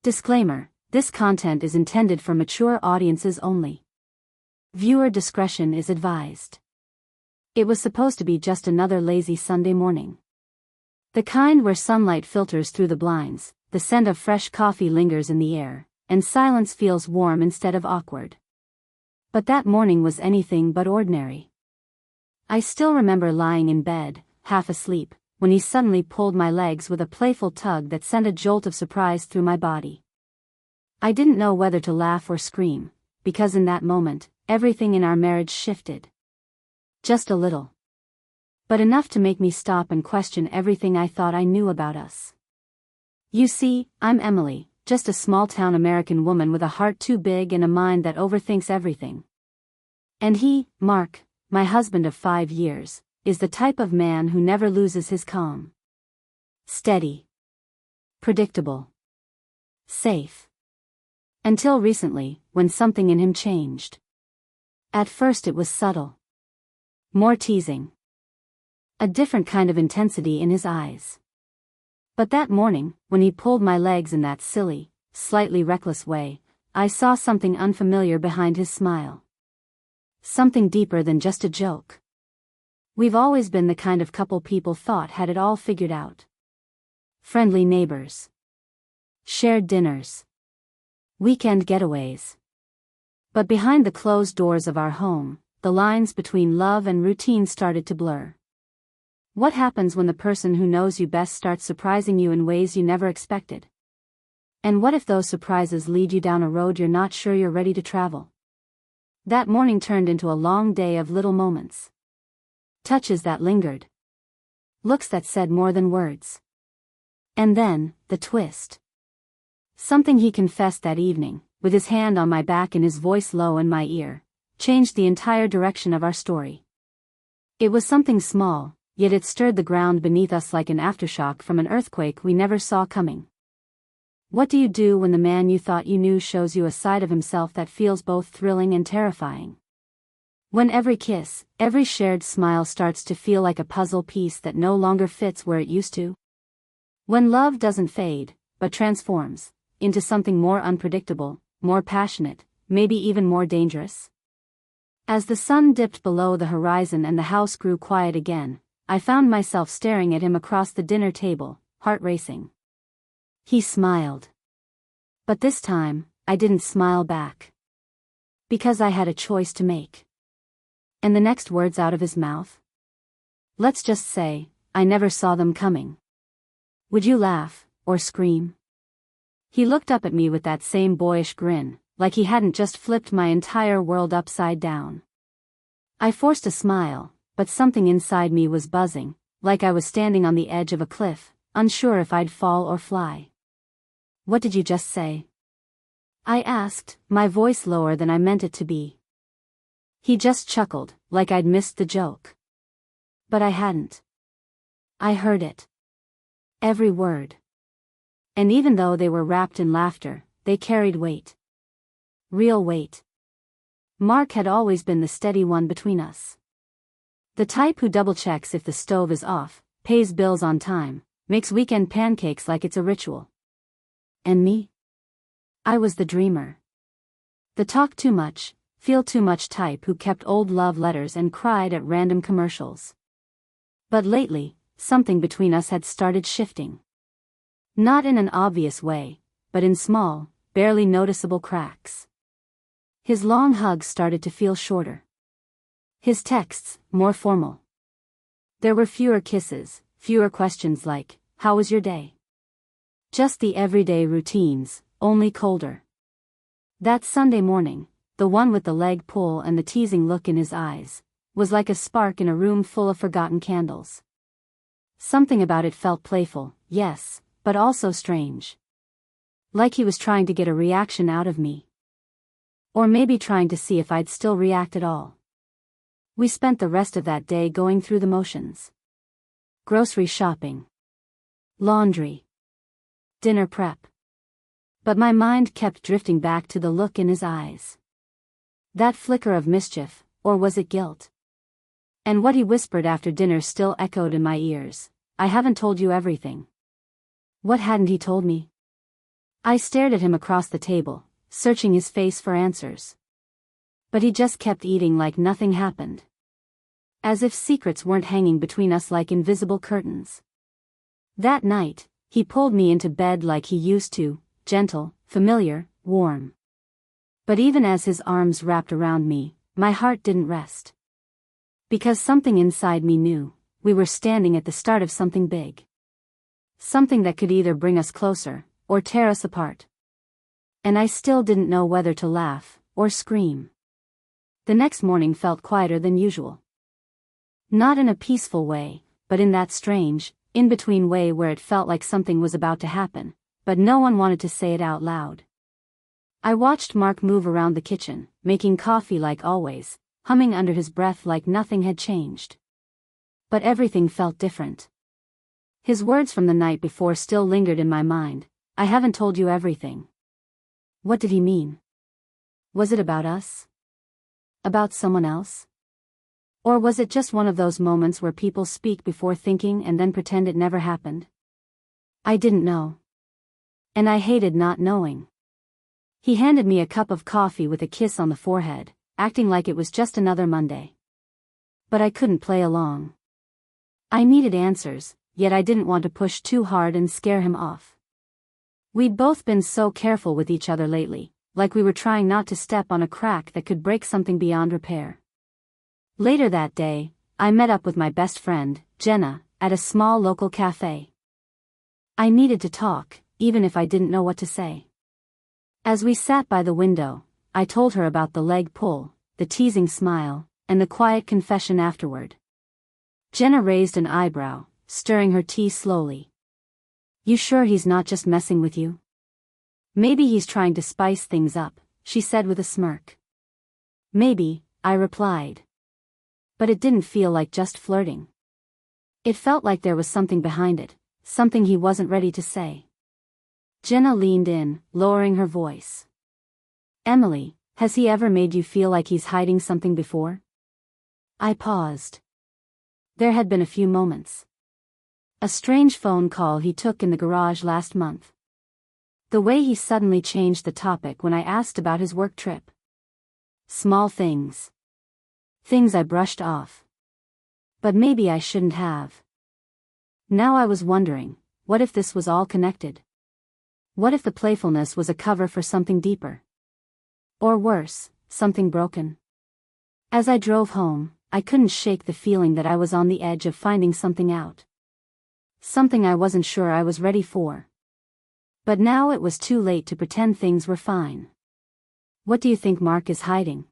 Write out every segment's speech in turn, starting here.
Disclaimer: this content is intended for mature audiences only. Viewer discretion is advised. It was supposed to be just another lazy Sunday morning. The kind where sunlight filters through the blinds, the scent of fresh coffee lingers in the air, and silence feels warm instead of awkward. But that morning was anything but ordinary. I still remember lying in bed, half asleep, when he suddenly pulled my legs with a playful tug that sent a jolt of surprise through my body. I didn't know whether to laugh or scream, because in that moment, everything in our marriage shifted. Just a little. But enough to make me stop and question everything I thought I knew about us. You see, I'm Emily, just a small-town American woman with a heart too big and a mind that overthinks everything. And he, Mark, my husband of 5 years, is the type of man who never loses his calm. Steady. Predictable. Safe. Until recently, when something in him changed. At first it was subtle. More teasing. A different kind of intensity in his eyes. But that morning, when he pulled my legs in that silly, slightly reckless way, I saw something unfamiliar behind his smile. Something deeper than just a joke. We've always been the kind of couple people thought had it all figured out. Friendly neighbors. Shared dinners. Weekend getaways. But behind the closed doors of our home, the lines between love and routine started to blur. What happens when the person who knows you best starts surprising you in ways you never expected? And what if those surprises lead you down a road you're not sure you're ready to travel? That morning turned into a long day of little moments. Touches that lingered. Looks that said more than words. And then, the twist. Something he confessed that evening, with his hand on my back and his voice low in my ear, changed the entire direction of our story. It was something small, yet it stirred the ground beneath us like an aftershock from an earthquake we never saw coming. What do you do when the man you thought you knew shows you a side of himself that feels both thrilling and terrifying? When every kiss, every shared smile starts to feel like a puzzle piece that no longer fits where it used to? When love doesn't fade, but transforms into something more unpredictable, more passionate, maybe even more dangerous? As the sun dipped below the horizon and the house grew quiet again, I found myself staring at him across the dinner table, heart racing. He smiled. But this time, I didn't smile back. Because I had a choice to make. And the next words out of his mouth? Let's just say, I never saw them coming. Would you laugh, or scream? He looked up at me with that same boyish grin, like he hadn't just flipped my entire world upside down. I forced a smile, but something inside me was buzzing, like I was standing on the edge of a cliff, unsure if I'd fall or fly. What did you just say? I asked, my voice lower than I meant it to be. He just chuckled, like I'd missed the joke. But I hadn't. I heard it. Every word. And even though they were wrapped in laughter, they carried weight. Real weight. Mark had always been the steady one between us. The type who double-checks if the stove is off, pays bills on time, makes weekend pancakes like it's a ritual. And me? I was the dreamer. The talk too much, feel too much type who kept old love letters and cried at random commercials. But lately, something between us had started shifting. Not in an obvious way, but in small, barely noticeable cracks. His long hugs started to feel shorter. His texts, more formal. There were fewer kisses, fewer questions like, "How was your day?" Just the everyday routines, only colder. That Sunday morning, the one with the leg pull and the teasing look in his eyes, was like a spark in a room full of forgotten candles. Something about it felt playful, yes, but also strange. Like he was trying to get a reaction out of me. Or maybe trying to see if I'd still react at all. We spent the rest of that day going through the motions. Grocery shopping. Laundry. Dinner prep. But my mind kept drifting back to the look in his eyes. That flicker of mischief, or was it guilt? And what he whispered after dinner still echoed in my ears. I haven't told you everything. What hadn't he told me? I stared at him across the table, searching his face for answers. But he just kept eating like nothing happened. As if secrets weren't hanging between us like invisible curtains. That night, he pulled me into bed like he used to, gentle, familiar, warm. But even as his arms wrapped around me, my heart didn't rest. Because something inside me knew, we were standing at the start of something big. Something that could either bring us closer, or tear us apart. And I still didn't know whether to laugh, or scream. The next morning felt quieter than usual. Not in a peaceful way, but in that strange, in-between way where it felt like something was about to happen, but no one wanted to say it out loud. I watched Mark move around the kitchen, making coffee like always, humming under his breath like nothing had changed. But everything felt different. His words from the night before still lingered in my mind. I haven't told you everything. What did he mean? Was it about us? About someone else? Or was it just one of those moments where people speak before thinking and then pretend it never happened? I didn't know. And I hated not knowing. He handed me a cup of coffee with a kiss on the forehead, acting like it was just another Monday. But I couldn't play along. I needed answers, yet I didn't want to push too hard and scare him off. We'd both been so careful with each other lately, like we were trying not to step on a crack that could break something beyond repair. Later that day, I met up with my best friend, Jenna, at a small local cafe. I needed to talk, even if I didn't know what to say. As we sat by the window, I told her about the leg pull, the teasing smile, and the quiet confession afterward. Jenna raised an eyebrow, stirring her tea slowly. You sure he's not just messing with you? Maybe he's trying to spice things up, she said with a smirk. Maybe, I replied. But it didn't feel like just flirting. It felt like there was something behind it, something he wasn't ready to say. Jenna leaned in, lowering her voice. Emily, has he ever made you feel like he's hiding something before? I paused. There had been a few moments. A strange phone call he took in the garage last month. The way he suddenly changed the topic when I asked about his work trip. Small things. Things I brushed off. But maybe I shouldn't have. Now I was wondering, what if this was all connected? What if the playfulness was a cover for something deeper? Or worse, something broken? As I drove home, I couldn't shake the feeling that I was on the edge of finding something out. Something I wasn't sure I was ready for. But now it was too late to pretend things were fine. What do you think Mark is hiding?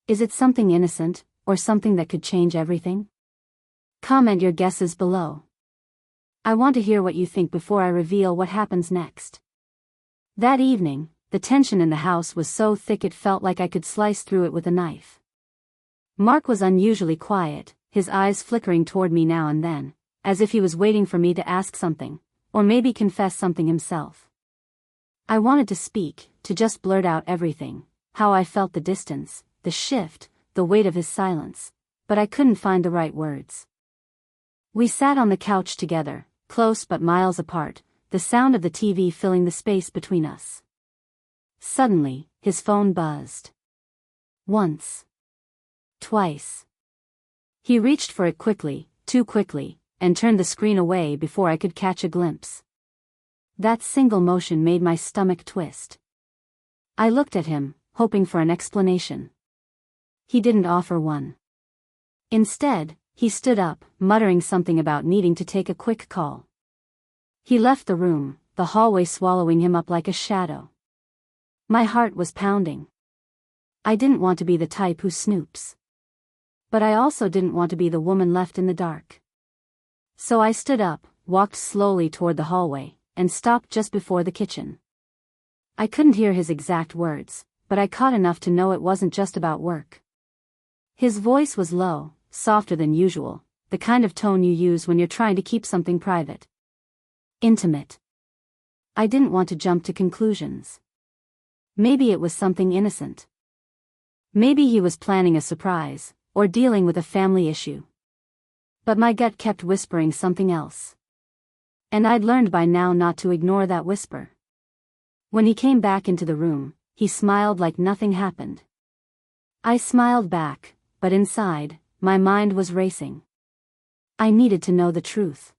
Is it something innocent, or something that could change everything? Comment your guesses below. I want to hear what you think before I reveal what happens next. That evening, the tension in the house was so thick it felt like I could slice through it with a knife. Mark was unusually quiet, his eyes flickering toward me now and then, as if he was waiting for me to ask something, or maybe confess something himself. I wanted to speak, to just blurt out everything, how I felt the distance, the shift, the weight of his silence, but I couldn't find the right words. We sat on the couch together, close but miles apart, the sound of the TV filling the space between us. Suddenly, his phone buzzed. Once. Twice. He reached for it quickly, too quickly, and turned the screen away before I could catch a glimpse. That single motion made my stomach twist. I looked at him, hoping for an explanation. He didn't offer one. Instead, he stood up, muttering something about needing to take a quick call. He left the room, the hallway swallowing him up like a shadow. My heart was pounding. I didn't want to be the type who snoops. But I also didn't want to be the woman left in the dark. So I stood up, walked slowly toward the hallway, and stopped just before the kitchen. I couldn't hear his exact words, but I caught enough to know it wasn't just about work. His voice was low, softer than usual, the kind of tone you use when you're trying to keep something private. Intimate. I didn't want to jump to conclusions. Maybe it was something innocent. Maybe he was planning a surprise, or dealing with a family issue. But my gut kept whispering something else. And I'd learned by now not to ignore that whisper. When he came back into the room, he smiled like nothing happened. I smiled back, but inside, my mind was racing. I needed to know the truth.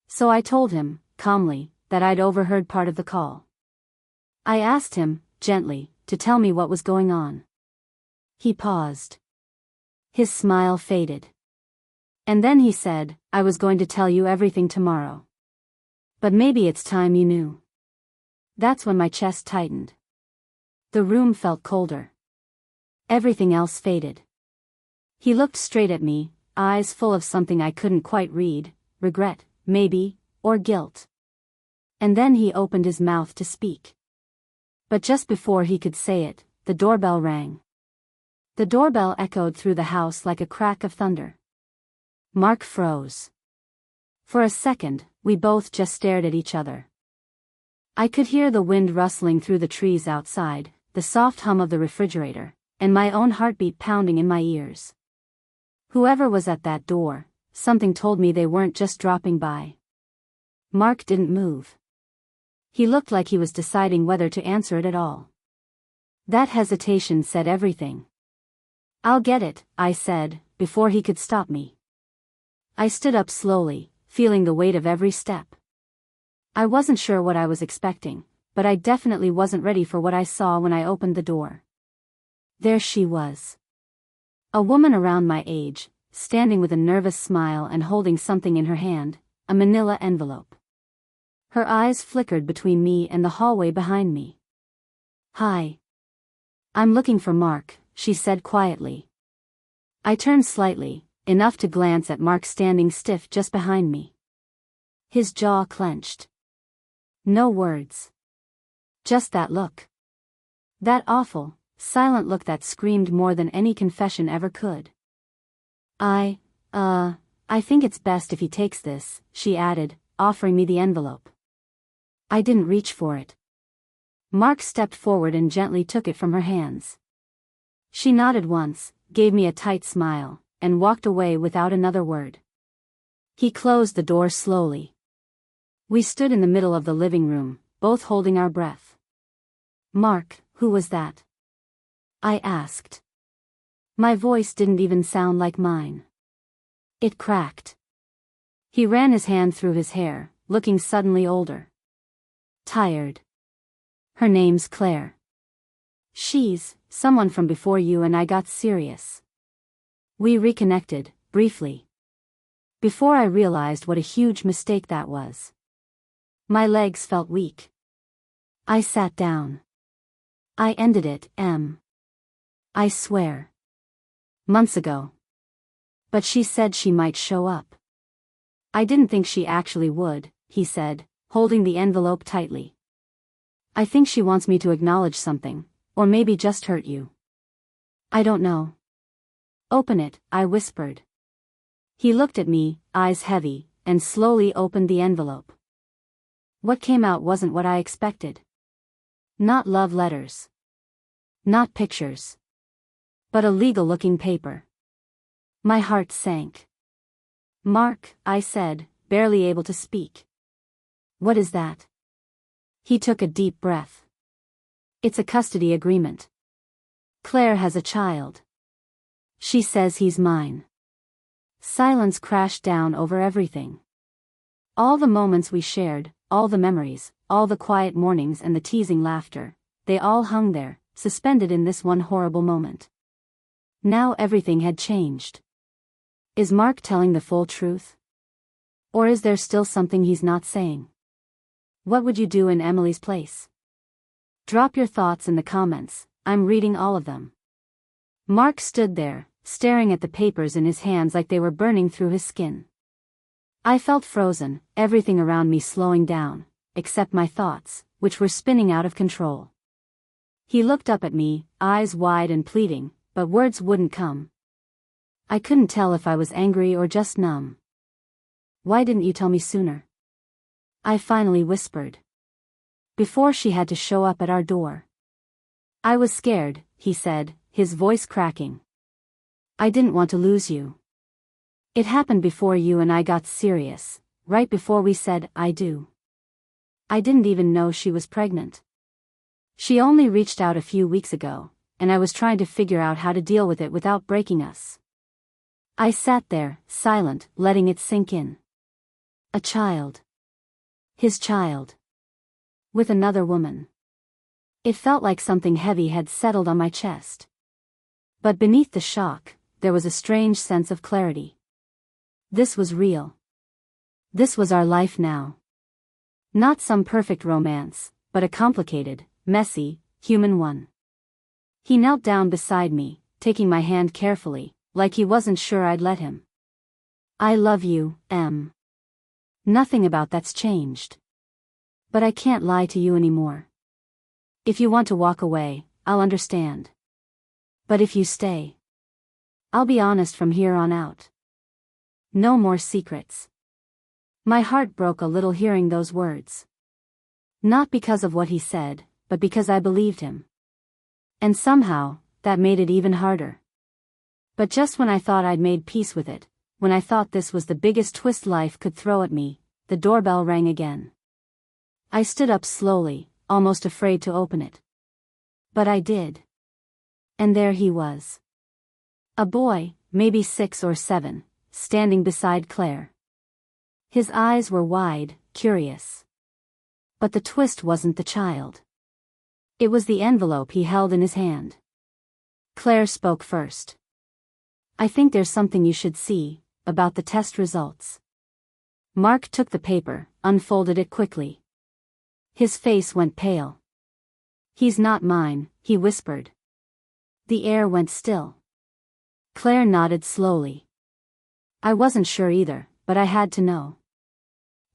So I told him, calmly, that I'd overheard part of the call. I asked him, gently, to tell me what was going on. He paused. His smile faded. And then he said, I was going to tell you everything tomorrow. But maybe it's time you knew. That's when my chest tightened. The room felt colder. Everything else faded. He looked straight at me, eyes full of something I couldn't quite read, regret, maybe, or guilt. And then he opened his mouth to speak. But just before he could say it, the doorbell rang. The doorbell echoed through the house like a crack of thunder. Mark froze. For a second, we both just stared at each other. I could hear the wind rustling through the trees outside, the soft hum of the refrigerator, and my own heartbeat pounding in my ears. Whoever was at that door, something told me they weren't just dropping by. Mark didn't move. He looked like he was deciding whether to answer it at all. That hesitation said everything. I'll get it, I said, before he could stop me. I stood up slowly, feeling the weight of every step. I wasn't sure what I was expecting, but I definitely wasn't ready for what I saw when I opened the door. There she was. A woman around my age, standing with a nervous smile and holding something in her hand, a manila envelope. Her eyes flickered between me and the hallway behind me. Hi. I'm looking for Mark, she said quietly. I turned slightly, enough to glance at Mark standing stiff just behind me. His jaw clenched. No words. Just that look. That awful, silent look that screamed more than any confession ever could. I think it's best if he takes this, she added, offering me the envelope. I didn't reach for it. Mark stepped forward and gently took it from her hands. She nodded once, gave me a tight smile, and walked away without another word. He closed the door slowly. We stood in the middle of the living room, both holding our breath. Mark, who was that? I asked. My voice didn't even sound like mine. It cracked. He ran his hand through his hair, looking suddenly older. Tired. Her name's Claire. She's someone from before you and I got serious. We reconnected, briefly. Before I realized what a huge mistake that was. My legs felt weak. I sat down. I ended it, I swear. Months ago. But she said she might show up. I didn't think she actually would, he said, holding the envelope tightly. I think she wants me to acknowledge something, or maybe just hurt you. I don't know. Open it, I whispered. He looked at me, eyes heavy, and slowly opened the envelope. What came out wasn't what I expected. Not love letters. Not pictures. But a legal-looking paper. My heart sank. Mark, I said, barely able to speak. What is that? He took a deep breath. It's a custody agreement. Claire has a child. She says he's mine. Silence crashed down over everything. All the moments we shared, all the memories, all the quiet mornings and the teasing laughter, they all hung there, suspended in this one horrible moment. Now everything had changed. Is Mark telling the full truth? Or is there still something he's not saying? What would you do in Emily's place? Drop your thoughts in the comments, I'm reading all of them. Mark stood there, staring at the papers in his hands like they were burning through his skin. I felt frozen, everything around me slowing down, except my thoughts, which were spinning out of control. He looked up at me, eyes wide and pleading, but words wouldn't come. I couldn't tell if I was angry or just numb. Why didn't you tell me sooner? I finally whispered. Before she had to show up at our door. I was scared, he said, his voice cracking. I didn't want to lose you. It happened before you and I got serious, right before we said, I do. I didn't even know she was pregnant. She only reached out a few weeks ago, and I was trying to figure out how to deal with it without breaking us. I sat there, silent, letting it sink in. A child. His child. With another woman. It felt like something heavy had settled on my chest. But beneath the shock, there was a strange sense of clarity. This was real. This was our life now. Not some perfect romance, but a complicated, messy, human one. He knelt down beside me, taking my hand carefully, like he wasn't sure I'd let him. I love you, Em. Nothing about that's changed. But I can't lie to you anymore. If you want to walk away, I'll understand. But if you stay, I'll be honest from here on out. No more secrets. My heart broke a little hearing those words. Not because of what he said, but because I believed him. And somehow, that made it even harder. But just when I thought I'd made peace with it, when I thought this was the biggest twist life could throw at me, the doorbell rang again. I stood up slowly, almost afraid to open it. But I did. And there he was. A boy, maybe 6 or 7, standing beside Claire. His eyes were wide, curious. But the twist wasn't the child. It was the envelope he held in his hand. Claire spoke first. I think there's something you should see, about the test results. Mark took the paper, unfolded it quickly. His face went pale. He's not mine, he whispered. The air went still. Claire nodded slowly. I wasn't sure either, but I had to know.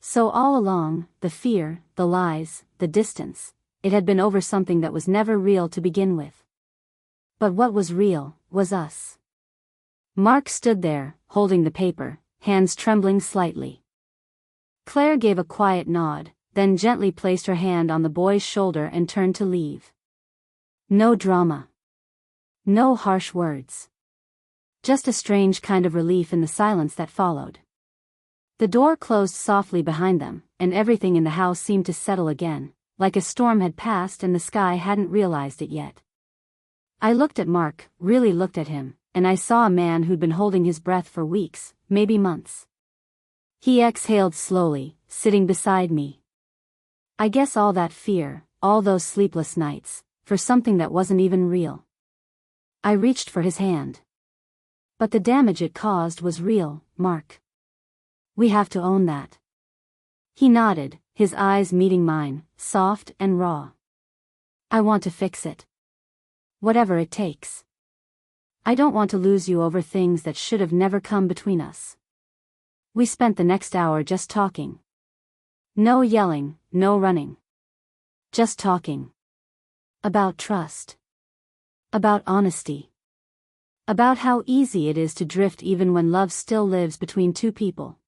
So all along, the fear, the lies, the distance, it had been over something that was never real to begin with. But what was real, was us. Mark stood there, holding the paper, hands trembling slightly. Claire gave a quiet nod, then gently placed her hand on the boy's shoulder and turned to leave. No drama. No harsh words. Just a strange kind of relief in the silence that followed. The door closed softly behind them, and everything in the house seemed to settle again, like a storm had passed and the sky hadn't realized it yet. I looked at Mark, really looked at him, and I saw a man who'd been holding his breath for weeks, maybe months. He exhaled slowly, sitting beside me. I guess all that fear, all those sleepless nights, for something that wasn't even real. I reached for his hand. But the damage it caused was real, Mark. We have to own that. He nodded, his eyes meeting mine, soft and raw. I want to fix it. Whatever it takes. I don't want to lose you over things that should have never come between us. We spent the next hour just talking. No yelling, no running. Just talking. About trust. About honesty. About how easy it is to drift even when love still lives between two people.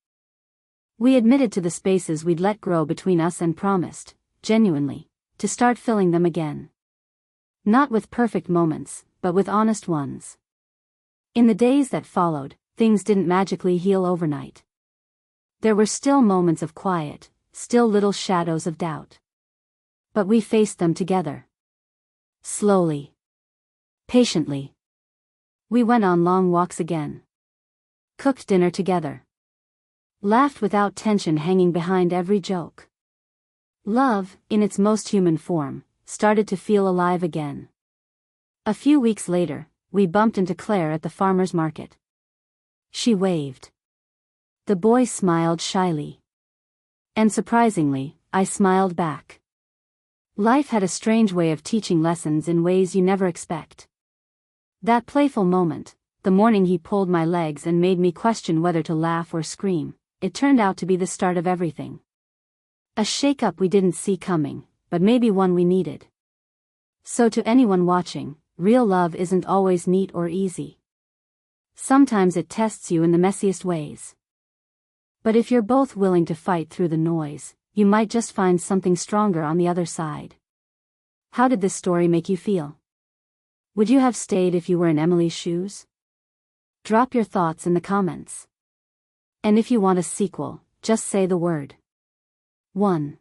We admitted to the spaces we'd let grow between us and promised, genuinely, to start filling them again. Not with perfect moments, but with honest ones. In the days that followed, things didn't magically heal overnight. There were still moments of quiet, still little shadows of doubt. But we faced them together. Slowly. Patiently. We went on long walks again. Cooked dinner together. Laughed without tension hanging behind every joke. Love, in its most human form, started to feel alive again. A few weeks later, we bumped into Claire at the farmer's market. She waved. The boy smiled shyly. And surprisingly, I smiled back. Life had a strange way of teaching lessons in ways you never expect. That playful moment, the morning he pulled my legs and made me question whether to laugh or scream, it turned out to be the start of everything. A shake-up we didn't see coming, but maybe one we needed. So to anyone watching, real love isn't always neat or easy. Sometimes it tests you in the messiest ways. But if you're both willing to fight through the noise, you might just find something stronger on the other side. How did this story make you feel? Would you have stayed if you were in Emily's shoes? Drop your thoughts in the comments. And if you want a sequel, just say the word. 1.